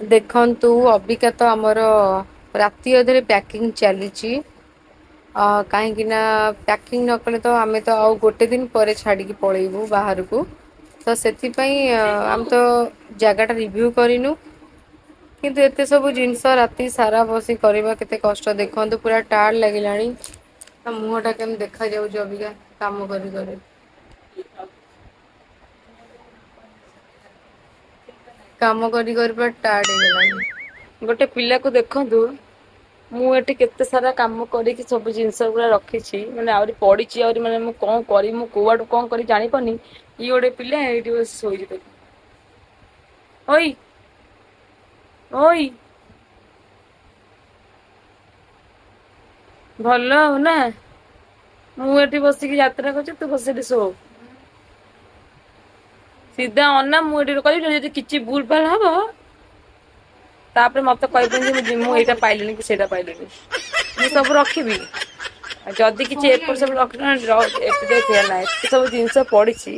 ଦେଖନ୍ତୁ ଅବିକା ତ ଆମର ରାତି ଅଧରେ ପ୍ୟାକିଂ ଚାଲିଛି। କାହିଁକି ନା ପ୍ୟାକିଂ ନ କଲେ ତ ଆମେ ତ ଆଉ ଗୋଟେ ଦିନ ପରେ ଛାଡ଼ିକି ପଳେଇବୁ ବାହାରକୁ। ତ ସେଥିପାଇଁ ଆମେ ତ ଜାଗାଟା ରିଭ୍ୟୁ କରିନୁ। କିନ୍ତୁ ଏତେ ସବୁ ଜିନିଷ ରାତି ସାରା ବସି କରିବା କେତେ କଷ୍ଟ ଦେଖନ୍ତୁ ପୁରା ଟାୟାର୍ଡ ଲାଗିଲାଣି। ତା ମୁହଁ ଟା କେମିତି ଦେଖାଯାଉଛି ଅବିକା କାମ କରି କରି। କାମ କରି କରି ପୁରା ଟାୟାର୍ଡ ହେଇଗଲାଣି। ଗୋଟେ ପିଲାକୁ ଦେଖନ୍ତୁ ମୁଁ ଏଠି କେତେ ସାରା କାମ କରିକି ସବୁ ଜିନିଷ ଗୁଡା ରଖିଛି ମାନେ ଆହୁରି ପଡିଛି ଆହୁରି ମାନେ ମୁଁ କଣ କରିବି ମୁଁ କୋଉଆଡୁ କଣ କରି ଜାଣିପାରୁନି ଇଏ ଗୋଟେ ପିଲା ଏଇଠି ବସି ଶୋଇଛି ଦେଖ। ଓଇ ଓଇ ଭଲ ଆଉ ନା ମୁଁ ଏଠି ବସିକି ଯାତ୍ରା କରୁଛି ତୁ ବସି ସେଠି ଶୋ। ସିଧା ଅନା ମୁଁ ଏଠି କହିବି ଯଦି କିଛି ଭୁଲ ଭାଲ ହବ ତାପରେ ମତେ କହିବୁନି ଯେ ମୁଁ ଏଇଟା ପାଇଲିନି କି ସେଇଟା ପାଇଲିନି ମୁଁ ସବୁ ରଖିବି। ଆଉ ଯଦି କିଛି ଏପଟ ସେପଟ ରଖି ଏବେ ଦେଖିଆ ନା ଏତେ ସବୁ ଜିନିଷ ପଡିଛି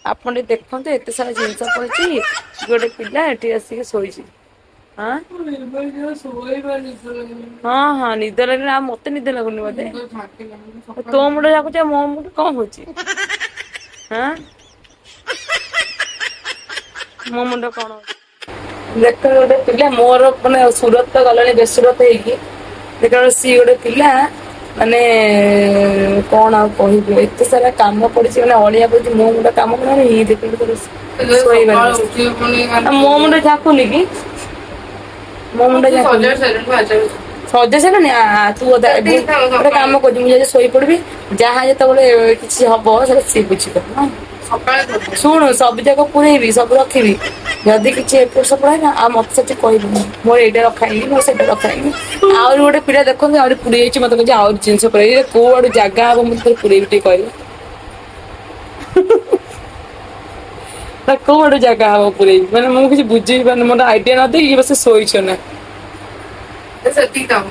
ଆପଣ ଟିକେ ଦେଖନ୍ତୁ ଏତେ ସାରା ଜିନିଷ ପଡିଛି ଗୋଟେ ପିଲା ଏଠି ଆସିକି ଶୋଇଛି। ଆଁ ହଁ ହଁ ନିଦ ଲାଗିଲାଣି ଆଉ ମତେ ନିଦ ଲାଗୁନି ବୋଧେ ତୋ ମୁଣ୍ଡ ଯାକୁଛି ମୋ ମୁଣ୍ଡ କଣ ହଉଛି ଆଁ ମୋ ମୁଣ୍ଡ କଣ ହଉଛି ଦେଖ ଗୋଟେ ପିଲା ମୋର ମାନେ ସୁରତ ଗଲାଣି ବେସୁରତ ହେଇକି ଦେଖିଲା ବେଳକୁ ସିଏ ଗୋଟେ ପିଲା ମାନେ କଣ ଆଉ କହିବି ଏତେ ସାରା କାମ ପଡିଛି ମାନେ ଅଳିଆ ପଡିଛି ମୋ ମୁଣ୍ଡ କାମ କଲାଣି ଇଏ ଦେଖ ମୋ ମୁଣ୍ଡ ଝାକୁନି କି ମୋ ମୁଣ୍ଡ ଝାକୁନି ସଜା ସରିଲାଣି ତୁ ଗୋଟେ କାମ କରୁଛୁ ମୁଁ ଯାଉଛି ଶୋଇପଡିବି ଯାହା ଯେତେବେଳେ କିଛି ହବ ସେଟା ସିଏ ବୁଝିବ ଶୁଣୁ ସବୁ ଯାକ ପୁରେଇବି ସବୁ ରଖିବି ଯଦି କିଛି ଏପଟ ସେପଟ ହେଲା ଆଉ ମତେ ସେଠି କହିବୁନି ମୋର ଏଇଟା ରଖା ହେଇନି ମୋର ସେଇଟା ରଖା ହେଇନି ଆହୁରି ଗୋଟେ ପିଲା ଦେଖନ୍ତୁ ଆହୁରି ପୁରେଇ ହେଇଛି ମତେ କହୁଛି ଆହୁରି ଜିନିଷ ପୁରେଇ କୋଉ ଆଡୁ ଜାଗା ହବ ମୁଁ ଥରେ ପୁରେଇବି ଟିକେ କହିଲୁ ନା କୋଉ ଆଡୁ ଜାଗା ହବ ପୁରେଇବି ମାନେ ମୁଁ କିଛି ବୁଝେଇ ପାରୁନି ମୋର ଆଇଡିଆ ନଦେଇକି ଇଏ ବସି ଶୋଇଛ ନା ସେତିକି କାମ